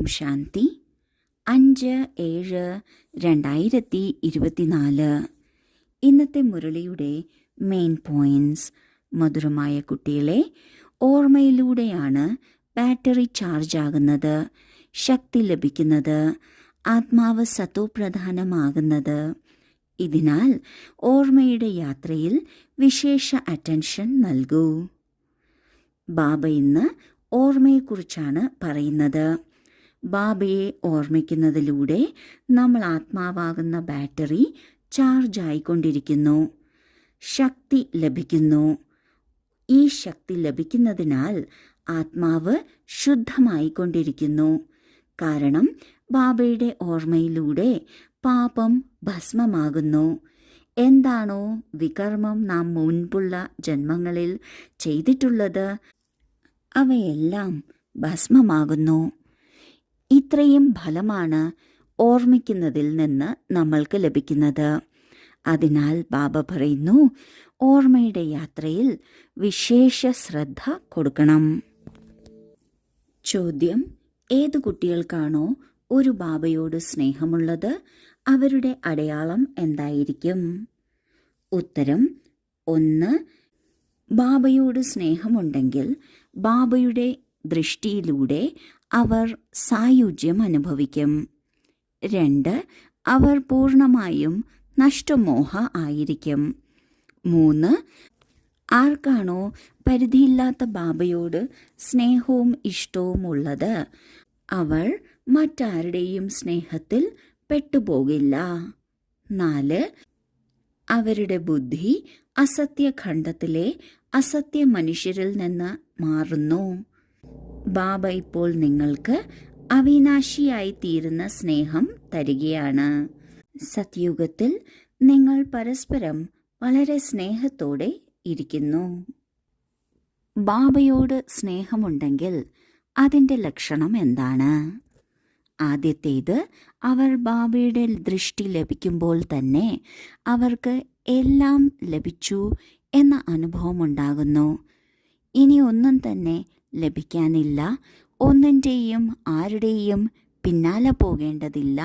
ഓം ശാന്തി. 5/7/2024. ഇന്നത്തെ മുരളിയുടെ main points. മധുരമായ കുട്ടികളെ, ഓർമ്മയിലൂടെയാണ് ബാറ്ററി ചാർജ് ആകുന്നത്, ശക്തി ലഭിക്കുന്നത്, ആത്മാവ് സത്തോപ്രധാനമാകുന്നത്. ഇതിനാൽ ഓർമ്മയുടെ യാത്രയിൽ വിശേഷ അറ്റൻഷൻ നൽകൂ. ബാബ ഇന്ന് ഓർമ്മയെക്കുറിച്ചാണ് പറയുന്നത്. ബാബയെ ഓർമ്മിക്കുന്നതിലൂടെ നമ്മൾ ആത്മാവാകുന്ന ബാറ്ററി ചാർജ് ആയിക്കൊണ്ടിരിക്കുന്നു, ശക്തി ലഭിക്കുന്നു. ഈ ശക്തി ലഭിക്കുന്നതിനാൽ ആത്മാവ് ശുദ്ധമായിക്കൊണ്ടിരിക്കുന്നു. കാരണം ബാബയുടെ ഓർമ്മയിലൂടെ പാപം ഭസ്മമാകുന്നു. എന്താണോ വികർമ്മം നാം മുൻപുള്ള ജന്മങ്ങളിൽ ചെയ്തിട്ടുള്ളത്, അവയെല്ലാം ഭസ്മമാകുന്നു. ഇത്രയും ഫലമാണ് ഓർമ്മിക്കുന്നതിൽ നിന്ന് നമ്മൾക്ക് ലഭിക്കുന്നത്. അതിനാൽ ബാബ പറയുന്നു, ഓർമ്മയുടെ യാത്രയിൽ വിശേഷ ശ്രദ്ധ കൊടുക്കണം. ചോദ്യം: ഏതു കുട്ടികൾക്കാണോ ഒരു ബാബയോട് സ്നേഹമുള്ളത്, അവരുടെ അടയാളം എന്തായിരിക്കും? ഉത്തരം: 1. ബാബയോട് സ്നേഹമുണ്ടെങ്കിൽ ബാബയുടെ ദൃഷ്ടിയിലൂടെ അവർ സായുജ്യം അനുഭവിക്കും. 2. അവർ പൂർണ്ണമായും നഷ്ടമോഹ ആയിരിക്കും. 3. ആർക്കാണോ പരിധിയില്ലാത്ത ബാബയോട് സ്നേഹവും ഇഷ്ടവും ഉള്ളത്, അവർ മറ്റാരുടെയും സ്നേഹത്തിൽ പെട്ടുപോകില്ല. 4. അവരുടെ ബുദ്ധി അസത്യഖണ്ഡത്തിലെ അസത്യ മനുഷ്യരിൽ നിന്ന് മാറുന്നു. ബാബ ഇപ്പോൾ നിങ്ങൾക്ക് അവിനാശിയായി തീരുന്ന സ്നേഹം തരികയാണ്. സത്യുഗത്തിൽ നിങ്ങൾ പരസ്പരം വളരെ സ്നേഹത്തോടെ ഇരിക്കുന്നു. ബാബയോട് സ്നേഹമുണ്ടെങ്കിൽ അതിൻ്റെ ലക്ഷണം എന്താണ്? ആദ്യത്തേത്, അവർ ബാബയുടെ ദൃഷ്ടി ലഭിക്കുമ്പോൾ തന്നെ അവർക്ക് എല്ലാം ലഭിച്ചു എന്ന അനുഭവമുണ്ടാകുന്നു. ഇനി ഒന്നും തന്നെ ലഭിക്കാനില്ല, ഒന്നിൻ്റെയും ആരുടെയും പിന്നാലെ പോകേണ്ടതില്ല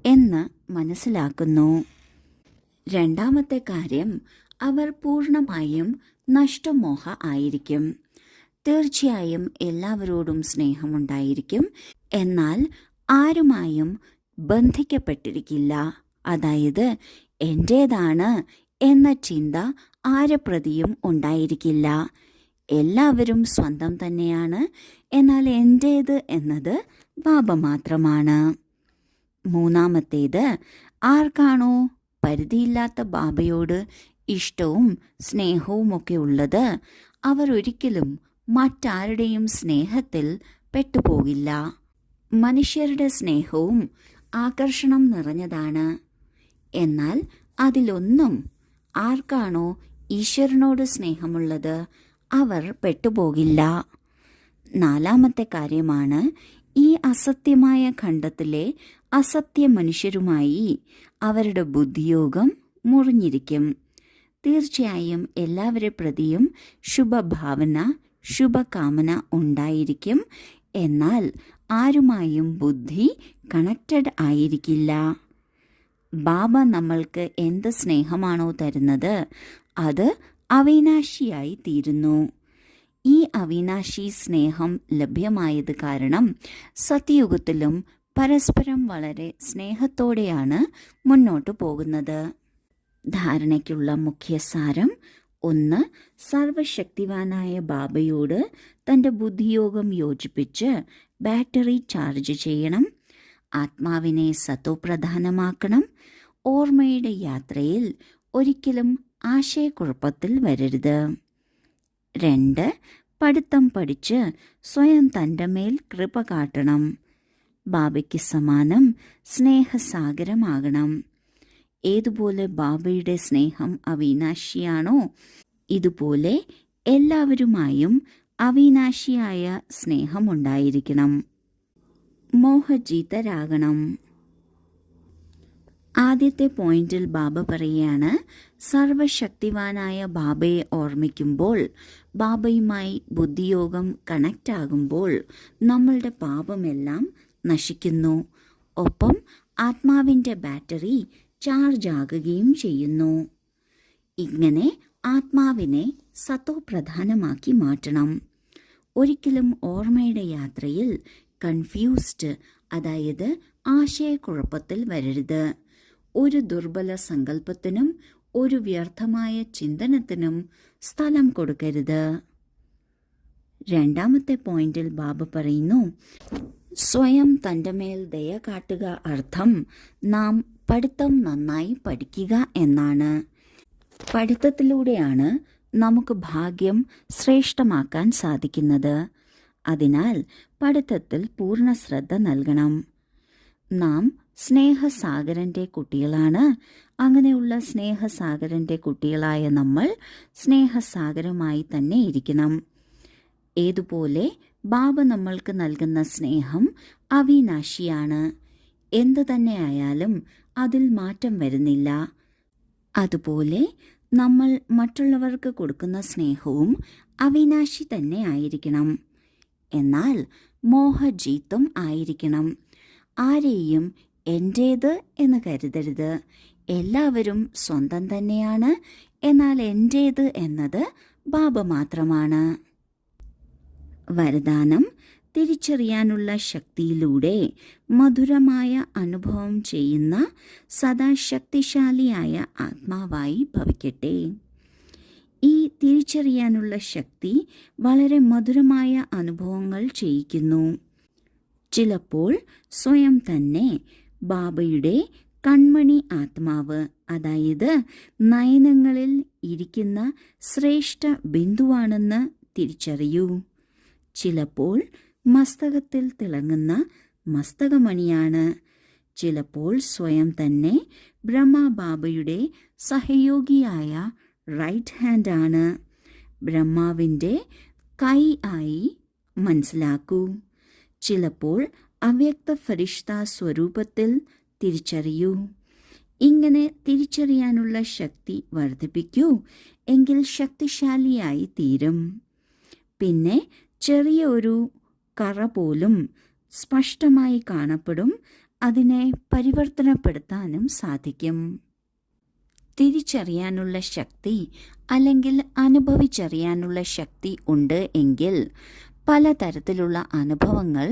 എന്ന് മനസ്സിലാക്കുന്നു. രണ്ടാമത്തെ കാര്യം, അവർ പൂർണ്ണമായും നഷ്ടമോഹ ആയിരിക്കും. തീർച്ചയായും എല്ലാവരോടും സ്നേഹമുണ്ടായിരിക്കും, എന്നാൽ ആരുമായും ബന്ധിക്കപ്പെട്ടിരിക്കില്ല. അതായത് എൻ്റേതാണ് എന്ന ചിന്ത ആരെപ്രതിയും ഉണ്ടായിരിക്കില്ല. എല്ലാവരും സ്വന്തം തന്നെയാണ്, എന്നാൽ എൻ്റേത് എന്നത് ബാബ മാത്രമാണ്. മൂന്നാമത്തേത്, ആർക്കാണോ പരിധിയില്ലാത്ത ബാബയോട് ഇഷ്ടവും സ്നേഹവുമൊക്കെ ഉള്ളത്, അവർ ഒരിക്കലും മറ്റാരുടെയും സ്നേഹത്തിൽ പെട്ടുപോകില്ല. മനുഷ്യരുടെ സ്നേഹവും ആകർഷണം നിറഞ്ഞതാണ്, എന്നാൽ അതിലൊന്നും ആർക്കാണോ ഈശ്വരനോട് സ്നേഹമുള്ളത്, അവർ പെട്ടുപോകില്ല. നാലാമത്തെ കാര്യമാണ്, ഈ അസത്യമായ ഖണ്ഡത്തിലെ അസത്യ മനുഷ്യരുമായി അവരുടെ ബുദ്ധിയോഗം മുറിഞ്ഞിരിക്കും. തീർച്ചയായും എല്ലാവരെ പ്രതിയും ശുഭഭാവന, ശുഭകാമന ഉണ്ടായിരിക്കും, എന്നാൽ ആരുമായും ബുദ്ധി കണക്റ്റഡ് ആയിരിക്കില്ല. ബാബ നമ്മൾക്ക് എന്ത് സ്നേഹമാണോ തരുന്നത്, അത് അവിനാശിയായി തീരുന്നു. ഈ അവിനാശി സ്നേഹം ലഭ്യമായത് കാരണം സത്യയുഗത്തിലും പരസ്പരം വളരെ സ്നേഹത്തോടെയാണ് മുന്നോട്ടു പോകുന്നത്. ധാരണയ്ക്കുള്ള മുഖ്യസാരം: 1. സർവശക്തിവാനായ ബാബയോട് തൻ്റെ ബുദ്ധിയോഗം യോജിപ്പിച്ച് ബാറ്ററി ചാർജ് ചെയ്യണം. ആത്മാവിനെ സത്തോപ്രധാനമാക്കണം. ഓർമ്മയുടെ യാത്രയിൽ ഒരിക്കലും ആശയക്കുഴപ്പത്തിൽ വരരുത്. 2. പഠിത്തം പഠിച്ച് സ്വയം തൻ്റെ മേൽ കൃപ കാട്ടണം. ബാബയ്ക്ക് സമാനം സ്നേഹസാഗരമാകണം. ഏതുപോലെ ബാബയുടെ സ്നേഹം അവിനാശിയാണോ, ഇതുപോലെ എല്ലാവരുമായും അവിനാശിയായ സ്നേഹമുണ്ടായിരിക്കണം. മോഹജീതരാകണം. ആദ്യത്തെ പോയിന്റിൽ ബാബ പറയാണ്, സർവശക്തിവാനായ ബാബയെ ഓർമ്മിക്കുമ്പോൾ, ബാബയുമായി ബുദ്ധിയോഗം കണക്റ്റ് ആകുമ്പോൾ നമ്മളുടെ പാപമെല്ലാം നശിക്കുന്നു. ഒപ്പം ആത്മാവിൻ്റെ ബാറ്ററി ചാർജ് ആകുകയും ചെയ്യുന്നു. ഇങ്ങനെ ആത്മാവിനെ സത്തോപ്രധാനമാക്കി മാറ്റണം. ഒരിക്കലും ഓർമ്മയുടെ യാത്രയിൽ കൺഫ്യൂസ്ഡ്, അതായത് ആശയക്കുഴപ്പത്തിൽ വരരുത്. ഒരു ദുർബല സങ്കല്പത്തിനും ഒരു വ്യർത്ഥമായ ചിന്തനത്തിനും സ്ഥലം കൊടുക്കരുത്. രണ്ടാമത്തെ പോയിന്റിൽ ബാബ പറയുന്നു, സ്വയം തൻ്റെ മേൽ ദയ കാട്ടുക അർത്ഥം നാം പഠിത്തം നന്നായി പഠിക്കുക എന്നാണ്. പഠിത്തത്തിലൂടെയാണ് നമുക്ക് ഭാഗ്യം ശ്രേഷ്ഠമാക്കാൻ സാധിക്കുന്നത്. അതിനാൽ പഠിത്തത്തിൽ പൂർണ്ണ ശ്രദ്ധ നൽകണം. നാം സ്നേഹസാഗരൻ്റെ കുട്ടികളാണ്. അങ്ങനെയുള്ള സ്നേഹസാഗരൻ്റെ കുട്ടികളായ നമ്മൾ സ്നേഹസാഗരമായി തന്നെ ഇരിക്കണം. ഏതുപോലെ ബാബ നമ്മൾക്ക് നൽകുന്ന സ്നേഹം അവിനാശിയാണ്. എന്തു തന്നെയായാലും അതിൽ മാറ്റം വരുന്നില്ല. അതുപോലെ നമ്മൾ മറ്റുള്ളവർക്ക് കൊടുക്കുന്ന സ്നേഹവും അവിനാശി തന്നെ ആയിരിക്കണം. എന്നാൽ മോഹജീത്തും ആയിരിക്കണം. ആരെയും എൻ്റേത് എന്ന് കരുതരുത്. എല്ലാവരും സ്വന്തം തന്നെയാണ്. എന്നാൽ എൻ്റേത് എന്നത് ബാബ മാത്രമാണ്. വരദാനം തിരിച്ചറിയാനുള്ള ശക്തിയിലൂടെ മധുരമായ അനുഭവം ചെയ്യുന്ന സദാ ശക്തിശാലിയായ ആത്മാവായി ഭവിക്കട്ടെ. ഈ തിരിച്ചറിയാനുള്ള ശക്തി വളരെ മധുരമായ അനുഭവങ്ങൾ ചെയ്യിക്കുന്നു. ചിലപ്പോൾ സ്വയം തന്നെ ബാബയുടെ കൺമണി ആത്മാവ്, അതായത് നയനങ്ങളിൽ ഇരിക്കുന്ന ശ്രേഷ്ഠ ബിന്ദുവാണെന്ന് തിരിച്ചറിയൂ. ചിലപ്പോൾ മസ്തകത്തിൽ തിളങ്ങുന്ന മസ്തകമണിയാണ്. ചിലപ്പോൾ സ്വയം തന്നെ ബ്രഹ്മബാബയുടെ സഹയോഗിയായ റൈറ്റ് ഹാൻഡാണ്. ബ്രഹ്മാവിൻ്റെ കൈ ആയി മനസ്സിലാക്കൂ. ചിലപ്പോൾ അവ്യക്ത ഫരിഷ്ത സ്വരൂപത്തിൽ തിരിച്ചറിയൂ. ഇങ്ങനെ തിരിച്ചറിയാനുള്ള ശക്തി വർദ്ധിപ്പിക്കൂ. എങ്കിൽ ശക്തിശാലിയായി തീരും. പിന്നെ ചെറിയ ഒരു കറ പോലും സ്പഷ്ടമായി കാണപ്പെടും. അതിനെ പരിവർത്തനപ്പെടുത്താനും സാധിക്കും. തിരിച്ചറിയാനുള്ള ശക്തി അല്ലെങ്കിൽ അനുഭവിച്ചറിയാനുള്ള ശക്തി ഉണ്ട് എങ്കിൽ പലതരത്തിലുള്ള അനുഭവങ്ങൾ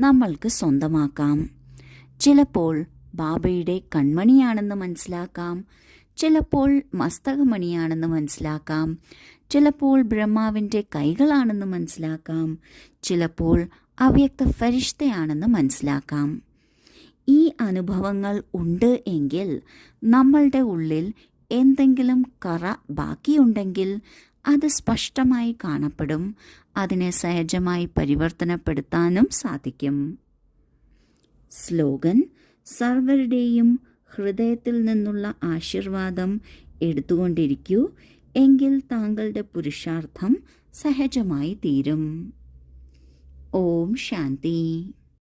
നമ്മൾക്ക് സ്വന്തമാക്കാം. ചിലപ്പോൾ ബാബയുടെ കൺമണിയാണെന്ന് മനസ്സിലാക്കാം. ചിലപ്പോൾ മസ്തകമണിയാണെന്ന് മനസ്സിലാക്കാം. ചിലപ്പോൾ ബ്രഹ്മാവിൻ്റെ കൈകളാണെന്ന് മനസ്സിലാക്കാം. ചിലപ്പോൾ അവ്യക്ത ഫരിഷ്തയാണെന്ന് മനസ്സിലാക്കാം. ഈ അനുഭവങ്ങൾ ഉണ്ട് എങ്കിൽ നമ്മളുടെ ഉള്ളിൽ എന്തെങ്കിലും കറ ബാക്കിയുണ്ടെങ്കിൽ അത് സ്പഷ്ടമായി കാണപ്പെടും. അതിനെ സഹജമായി പരിവർത്തനപ്പെടുത്താനും സാധിക്കും. സ്ലോഗൻ: സർവരുടെയും ഹൃദയത്തിൽ നിന്നുള്ള ആശീർവാദം എടുത്തുകൊണ്ടിരിക്കൂ. എങ്കിൽ താങ്കളുടെ പുരുഷാർത്ഥം സഹജമായി തീരും. ഓം ശാന്തി.